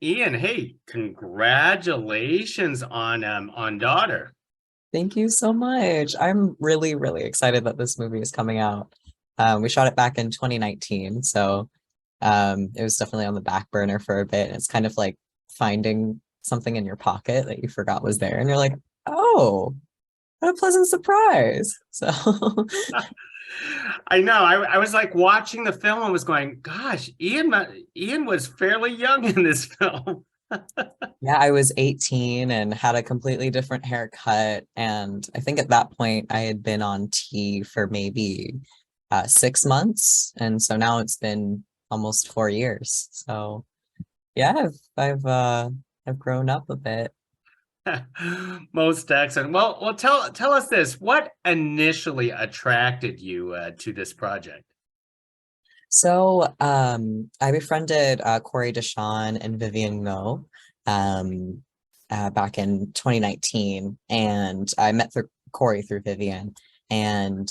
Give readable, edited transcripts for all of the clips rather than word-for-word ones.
Ian, hey, congratulations on Daughter. Thank you so much. I'm really, really excited that this movie is coming out. We shot it back in 2019, so it was definitely on the back burner for a bit. It's kind of like finding something in your pocket that you forgot was there, and you're like, oh, what a pleasant surprise. So I know. I was like watching the film and was going, gosh, Ian was fairly young in this film. yeah, I was 18 and had a completely different haircut. And I think at that point I had been on T for maybe 6 months. And so now it's been almost 4 years. So yeah, I've grown up a bit. Most excellent. Well, tell us this. What initially attracted you to this project? So I befriended Corey Deshawn and Vivian Ngo um, back in 2019, and I met Corey through Vivian and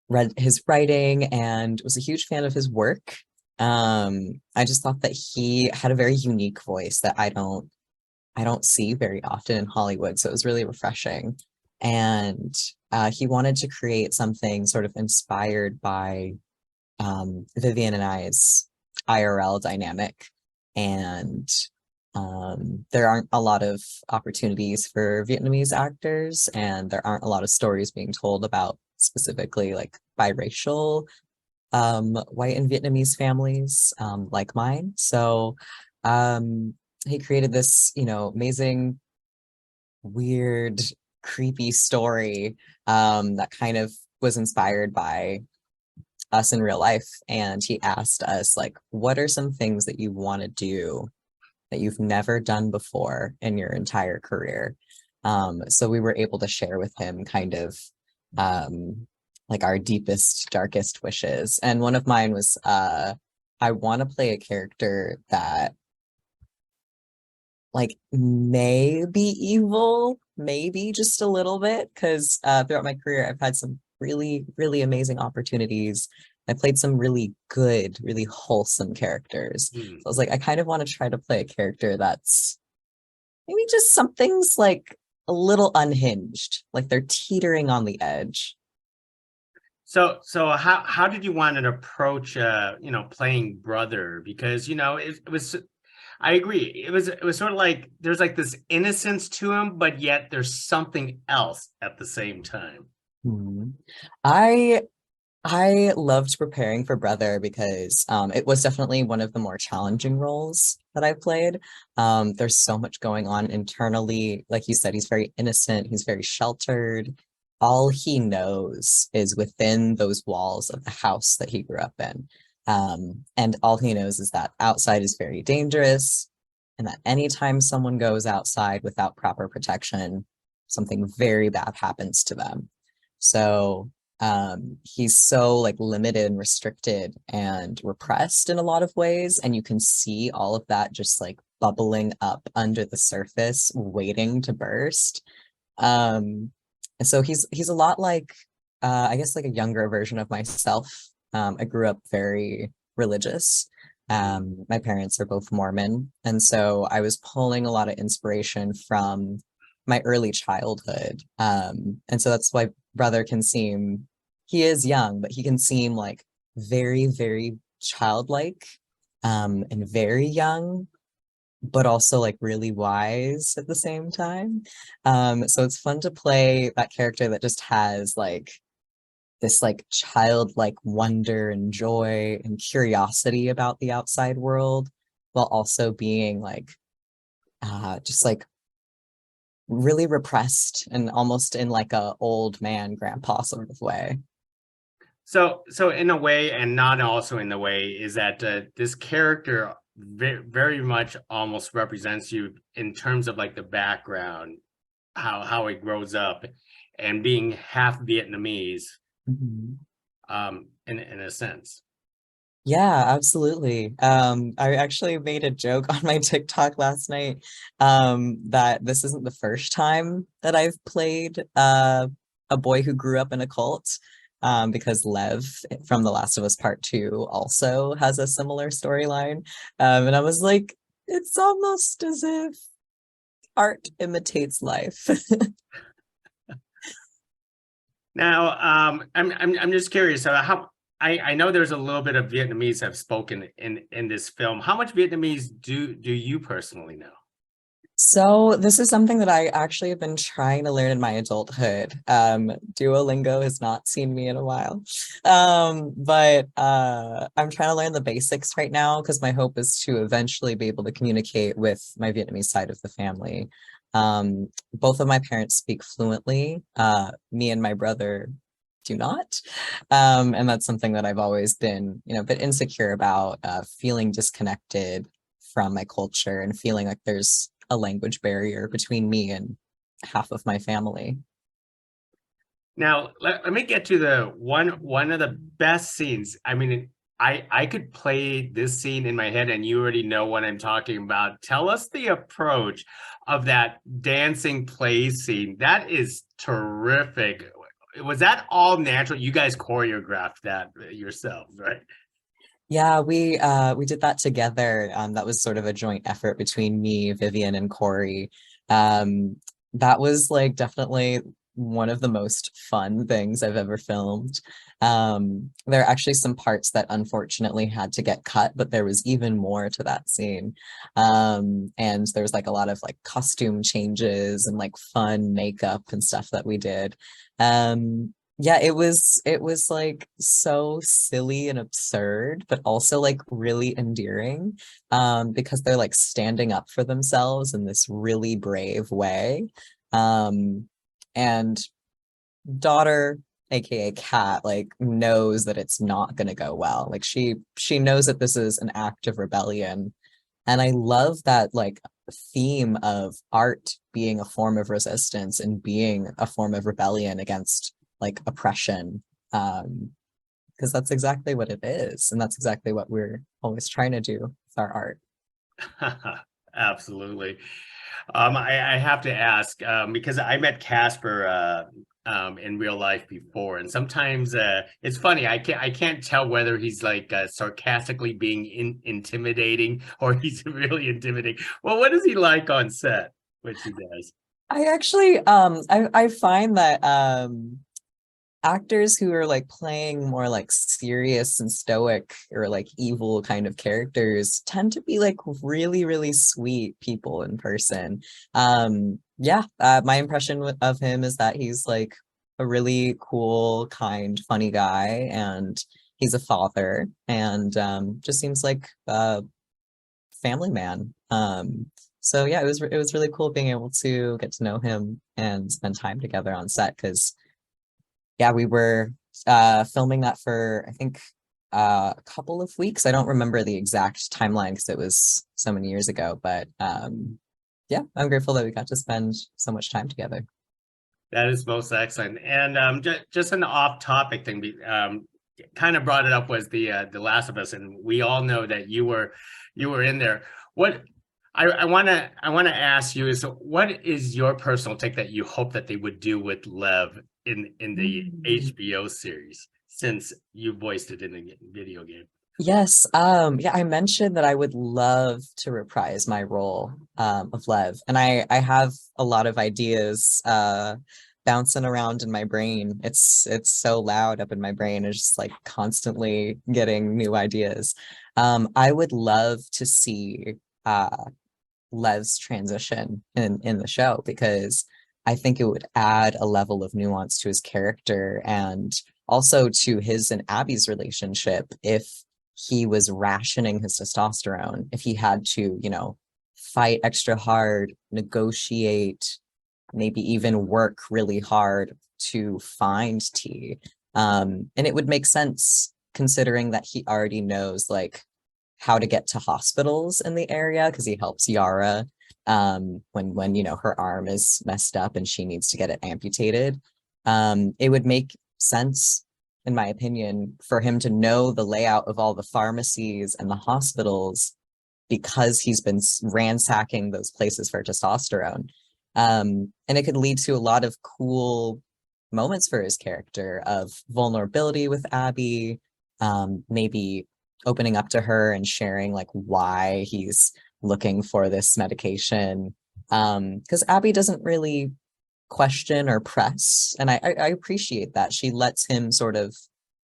read his writing and was a huge fan of his work. I just thought that he had a very unique voice that I don't see very often in Hollywood, so it was really refreshing. And he wanted to create something sort of inspired by Vivian and I's IRL dynamic. And there aren't a lot of opportunities for Vietnamese actors, and there aren't a lot of stories being told about specifically like biracial white and Vietnamese families like mine. So um, he created this, amazing, weird, creepy story that kind of was inspired by us in real life. And he asked us, like, what are some things that you want to do that you've never done before in your entire career? So we were able to share with him kind of um, like our deepest, darkest wishes. And one of mine was I want to play a character that like may be evil, maybe just a little bit, because throughout my career, I've had some really, really amazing opportunities. I played some really good, really wholesome characters. Hmm. So I was like, I kind of want to try to play a character that's maybe just something's like a little unhinged, like they're teetering on the edge. So how did you want to approach playing brother? Because it was I agree. It was sort of like there's like this innocence to him, but yet there's something else at the same time. Hmm. I I loved preparing for Brother because it was definitely one of the more challenging roles that I've played. There's so much going on internally. Like you said, he's very innocent, he's very sheltered. All he knows is within those walls of the house that he grew up in. And all he knows is that outside is very dangerous, and that anytime someone goes outside without proper protection, something very bad happens to them. So he's so like limited and restricted and repressed in a lot of ways, and you can see all of that just like bubbling up under the surface waiting to burst. And so he's a lot like I guess like a younger version of myself. I grew up very religious. My parents are both Mormon, and so I was pulling a lot of inspiration from my early childhood. And so that's why Brother can seem, he is young, but he can seem like very, very childlike, and very young, but also like really wise at the same time. So it's fun to play that character that just has like this like childlike wonder and joy and curiosity about the outside world, while also being like just like really repressed and almost in like a old man grandpa sort of way. So in a way, and not also in the way, is that this character very much almost represents you in terms of like the background, how he grows up, and being half Vietnamese, Mhm. in a sense. Yeah, absolutely. I actually made a joke on my TikTok last night, that this isn't the first time that I've played a boy who grew up in a cult, because Lev from The Last of Us Part 2 also has a similar storyline. And I was like, It's almost as if art imitates life. Now, I'm just curious. How I know there's a little bit of Vietnamese have spoken in this film. How much Vietnamese do you personally know? So this is something that I actually have been trying to learn in my adulthood. Duolingo has not seen me in a while. But I'm trying to learn the basics right now because my hope is to eventually be able to communicate with my Vietnamese side of the family. Both of my parents speak fluently. Me and my brother do not. And that's something that I've always been, a bit insecure about, feeling disconnected from my culture and feeling like there's a language barrier between me and half of my family. Now, let me get to the one of the best scenes. I mean, I could play this scene in my head and you already know what I'm talking about. Tell us the approach of that dancing play scene. That is terrific. Was that all natural? You guys choreographed that yourselves, right? Yeah, we did that together. That was sort of a joint effort between me, Vivian, and Corey. That was like definitely one of the most fun things I've ever filmed. There are actually some parts that unfortunately had to get cut, but there was even more to that scene. And there was like a lot of like costume changes and like fun makeup and stuff that we did. Yeah, it was like so silly and absurd, but also like really endearing, because they're like standing up for themselves in this really brave way. Um, and daughter, aka Kat, like knows that it's not gonna go well. Like she knows that this is an act of rebellion. And I love that like theme of art being a form of resistance and being a form of rebellion against like oppression. Because that's exactly what it is. And that's exactly what we're always trying to do with our art. Absolutely. I have to ask because I met Casper in real life before, and sometimes it's funny. I can't tell whether he's like sarcastically being intimidating or he's really intimidating. Well, what is he like on set? Which he does. I actually I find that actors who are like playing more like serious and stoic or like evil kind of characters tend to be like really, really sweet people in person. Yeah, my impression of him is that he's like a really cool, kind, funny guy, and he's a father, and just seems like a family man. So yeah, it was really cool being able to get to know him and spend time together on set because yeah, we were filming that for I think a couple of weeks. I don't remember the exact timeline because it was so many years ago, but yeah, I'm grateful that we got to spend so much time together. That is most excellent. And just an off-topic thing, kind of brought it up was the Last of Us, and we all know that you were in there. What I want to ask you is, what is your personal take that you hope that they would do with Lev in the Mm. HBO series, since you voiced it in the video game? Yes, yeah, I mentioned that I would love to reprise my role of Lev, and I have a lot of ideas bouncing around in my brain. It's so loud up in my brain. It's just like constantly getting new ideas. I would love to see Lev's transition in the show because I think it would add a level of nuance to his character and also to his and Abby's relationship if he was rationing his testosterone, if he had to, fight extra hard, negotiate, maybe even work really hard to find T. And it would make sense considering that he already knows like how to get to hospitals in the area because he helps Yara when her arm is messed up and she needs to get it amputated. It would make sense, in my opinion, for him to know the layout of all the pharmacies and the hospitals because he's been ransacking those places for testosterone. And it could lead to a lot of cool moments for his character of vulnerability with Abby, maybe opening up to her and sharing like why he's looking for this medication. Because Abby doesn't really question or press, and I appreciate that. She lets him sort of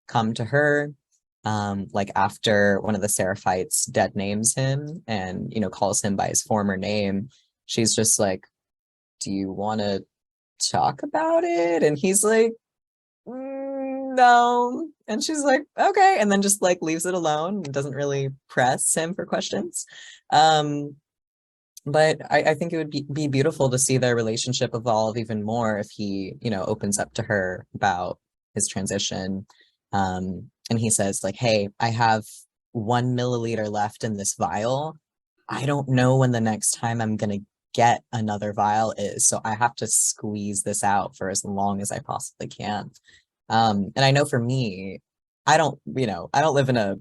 come to her. Like after one of the Seraphites dead names him and, you know, calls him by his former name, she's just like, do you want to talk about it? And he's like, no. And she's like, okay. And then just like leaves it alone and doesn't really press him for questions. Um, but I think it would be beautiful to see their relationship evolve even more if he, you know, opens up to her about his transition. And he says, like, hey, I have 1 milliliter left in this vial. I don't know when the next time I'm gonna get another vial is, so I have to squeeze this out for as long as I possibly can. And I know for me, I don't, you know, I don't live in a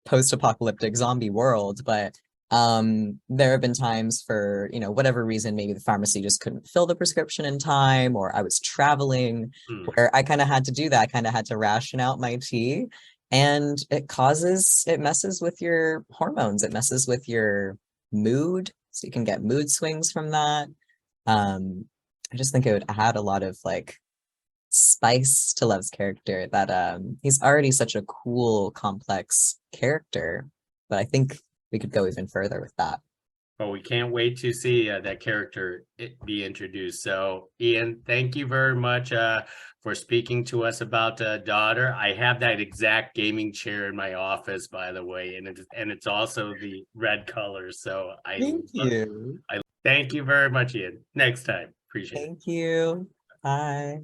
post-apocalyptic zombie world, but there have been times for, you know, whatever reason, maybe the pharmacy just couldn't fill the prescription in time, or I was traveling where I kind of had to do that. I kind of had to ration out my tea, and it messes with your hormones, it messes with your mood, so you can get mood swings from that. I just think it would add a lot of like spice to Love's character, that he's already such a cool, complex character, but I think we could go even further with that. Well, we can't wait to see that character be introduced. So, Ian, thank you very much for speaking to us about Daughter. I have that exact gaming chair in my office, by the way, and it's also the red color. So Thank you. I thank you very much, Ian. Next time, appreciate it. Thank you. Bye.